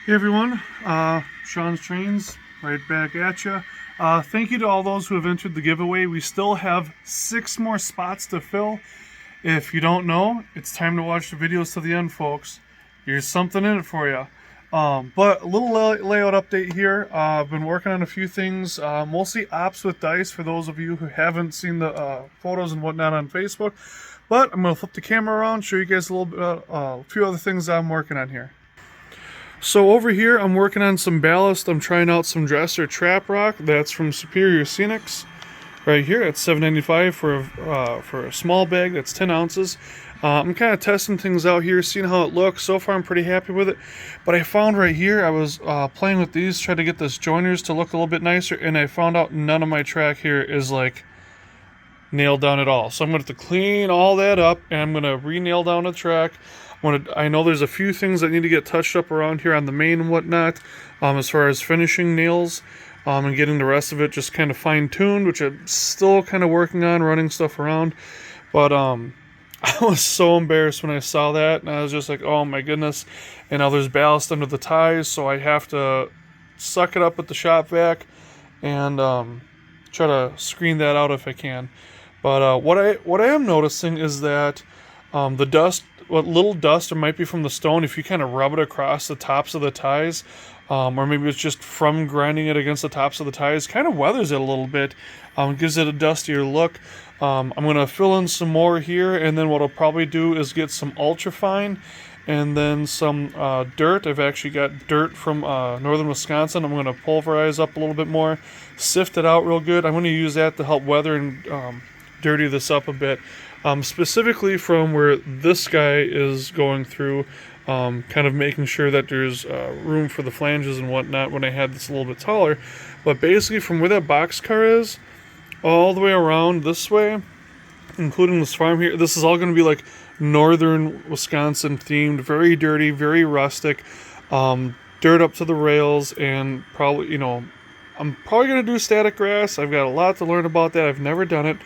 Hey everyone, Sean's Trains right back at you. Thank you to all those who have entered the giveaway. We still have 6 more spots to fill. If you don't know, it's time to watch the videos to the end, folks. There's something in it for you. But a little layout update here. I've been working on a few things, mostly ops with dice for those of you who haven't seen the photos and whatnot on Facebook. But I'm going to flip the camera around, show you guys a little bit, a few other things that I'm working on here. So over here, I'm working on some ballast. I'm trying out some dresser trap rock. That's from Superior Scenics. Right here at $7.95 for a small bag. That's 10 ounces. I'm kind of testing things out here, seeing how it looks. So far, I'm pretty happy with it. But I found right here, I was playing with these, trying to get this joiners to look a little bit nicer, and I found out none of my track here is like nailed down at all. So I'm going to have to clean all that up, and I'm going to re-nail down the track. I know there's a few things that need to get touched up around here on the main and whatnot, as far as finishing nails, and getting the rest of it just kind of fine-tuned, which I'm still kind of working on, running stuff around. But I was so embarrassed when I saw that, and I was just like, oh my goodness. And now there's ballast under the ties, so I have to suck it up at the shop vac and try to screen that out if I can. But what I am noticing is that the dust, what little dust there might be from the stone, if you kind of rub it across the tops of the ties, or maybe it's just from grinding it against the tops of the ties, kind of weathers it a little bit, gives it a dustier look. I'm going to fill in some more here, and then what I'll probably do is get some ultrafine and then some dirt. I've actually got dirt from northern Wisconsin. I'm going to pulverize up a little bit more, sift it out real good. I'm going to use that to help weather and dirty this up a bit. Specifically from where this guy is going through, kind of making sure that there's room for the flanges and whatnot when I had this a little bit taller. But basically from where that boxcar is, all the way around this way, including this farm here, this is all going to be like northern Wisconsin themed, very dirty, very rustic, dirt up to the rails, and probably, I'm probably going to do static grass. I've got a lot to learn about that. I've never done it.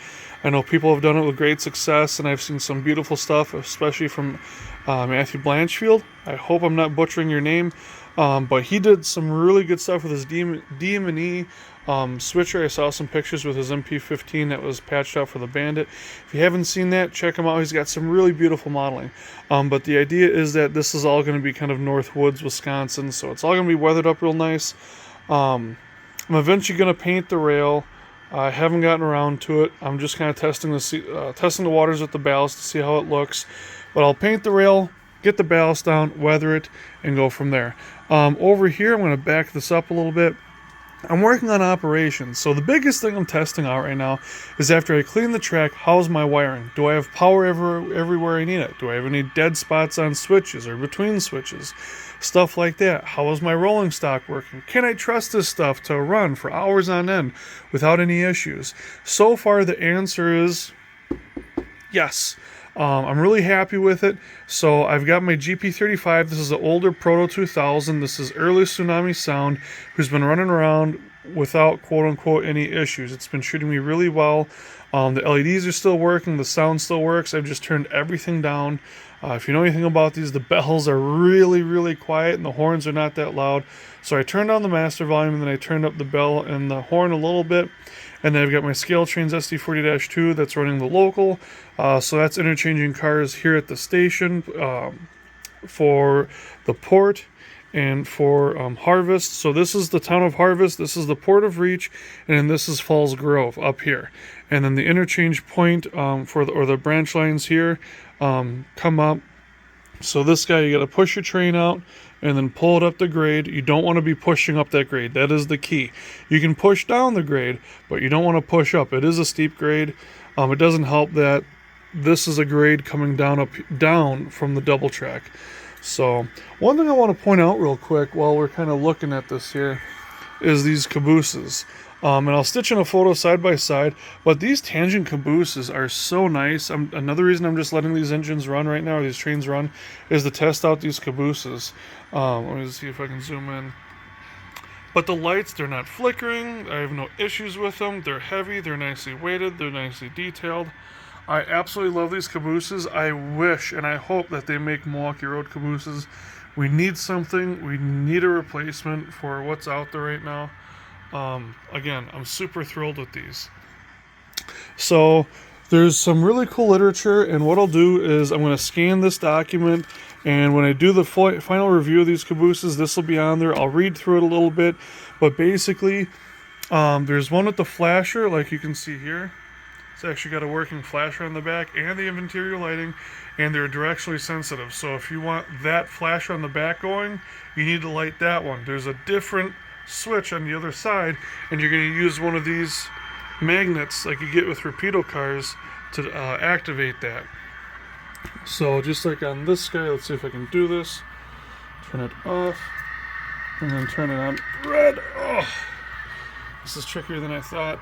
I know people have done it with great success, and I've seen some beautiful stuff, especially from Matthew Blanchfield. I hope I'm not butchering your name, but he did some really good stuff with his DM&E switcher. I saw some pictures with his MP15 that was patched out for the Bandit. If you haven't seen that, check him out. He's got some really beautiful modeling. But the idea is that this is all going to be kind of North Woods, Wisconsin, so it's all going to be weathered up real nice. I'm eventually going to paint the rail. I haven't gotten around to it. I'm just kind of testing the waters with the ballast to see how it looks. But I'll paint the rail, get the ballast down, weather it, and go from there. Over here, I'm going to back this up a little bit. I'm working on operations. So the biggest thing I'm testing out right now is after I clean the track, how's my wiring? Do I have power everywhere I need it? Do I have any dead spots on switches or between switches? Stuff like that. How is my rolling stock working? Can I trust this stuff to run for hours on end without any issues? So far, the answer is yes. I'm really happy with it. So I've got my GP35. This is an older Proto 2000. This is early Tsunami Sound, who's been running around without quote-unquote any issues. It's been treating me really well. The LEDs are still working. The sound still works. I've just turned everything down. If you know anything about these, the bells are really, really quiet, and the horns are not that loud. So I turned down the master volume, and then I turned up the bell and the horn a little bit. And then I've got my Scale Trains SD40-2 that's running the local. So that's interchanging cars here at the station for the port and for Harvest. So this is the town of Harvest, this is the port of Reach, and then this is Falls Grove up here. And then the interchange point or the branch lines here come up. So this guy, you got to push your train out and then pull it up the grade. You don't want to be pushing up that grade. That is the key. You can push down the grade, but you don't want to push up. It is a steep grade. It doesn't help that this is a grade coming down from the double track. So one thing I want to point out real quick while we're kind of looking at this here is these cabooses. And I'll stitch in a photo side by side, but these tangent cabooses are so nice. Another reason I'm just letting these engines run right now, or these trains run, is to test out these cabooses. Let me see if I can zoom in. But the lights, they're not flickering. I have no issues with them. They're heavy, they're nicely weighted, they're nicely detailed. I absolutely love these cabooses. I wish and I hope that they make Milwaukee Road cabooses. We need something. We need a replacement for what's out there right now. Again, I'm super thrilled with these. So there's some really cool literature, and what I'll do is I'm going to scan this document, and when I do the final review of these cabooses, this will be on there. I'll read through it a little bit, but basically there's one with the flasher, like you can see here. It's actually got a working flasher on the back and the interior lighting, and they're directionally sensitive. So if you want that flasher on the back going, you need to light that one. There's a different switch on the other side, and you're going to use one of these magnets like you get with Rapido cars to activate that. So just like on this guy, let's see if I can do this. Turn it off, and then turn it on red. Oh, this is trickier than I thought.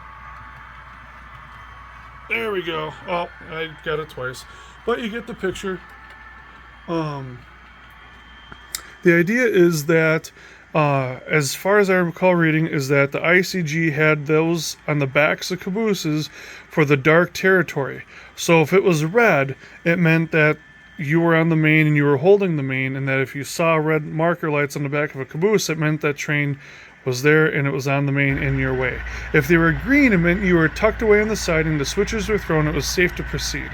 There we go. Oh, I got it twice. But you get the picture. The idea is that, as far as I recall reading, is that the ICG had those on the backs of cabooses for the dark territory. So if it was red, it meant that you were on the main and you were holding the main, and that if you saw red marker lights on the back of a caboose, it meant that train was there and it was on the main in your way. If they were green, it meant you were tucked away on the side and the switches were thrown. It was safe to proceed.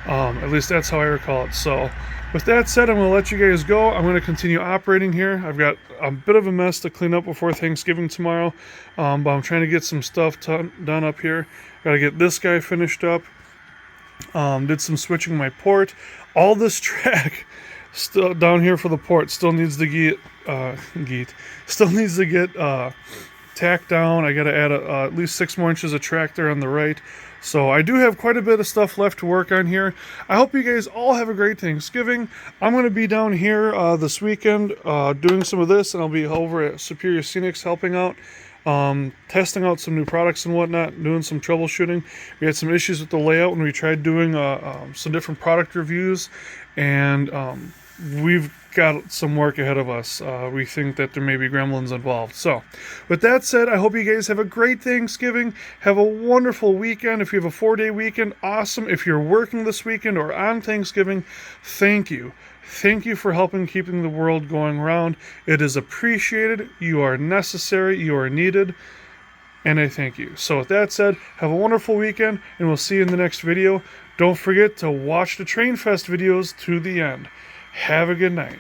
At least that's how I recall it. So with that said, I'm going to let you guys go. I'm going to continue operating here. I've got a bit of a mess to clean up before Thanksgiving tomorrow, but I'm trying to get some stuff done up here. Got to get this guy finished up. Did some switching my port. All this track still down here for the port still needs to get tacked down. I got to add at least 6 more inches of track there on the right. So I do have quite a bit of stuff left to work on here. I hope you guys all have a great Thanksgiving. I'm going to be down here this weekend doing some of this, and I'll be over at Superior Scenics helping out, testing out some new products and whatnot, doing some troubleshooting. We had some issues with the layout when we tried doing some different product reviews, and we've got some work ahead of us. We think that there may be gremlins involved. So with that said, I hope you guys have a great Thanksgiving. Have a wonderful weekend. If you have a 4-day weekend, awesome. If you're working this weekend or on Thanksgiving, thank you. Thank you for helping keeping the world going round. It is appreciated. You are necessary. You are needed. And I thank you. So with that said, have a wonderful weekend, and we'll see you in the next video. Don't forget to watch the Train Fest videos to the end. Have a good night.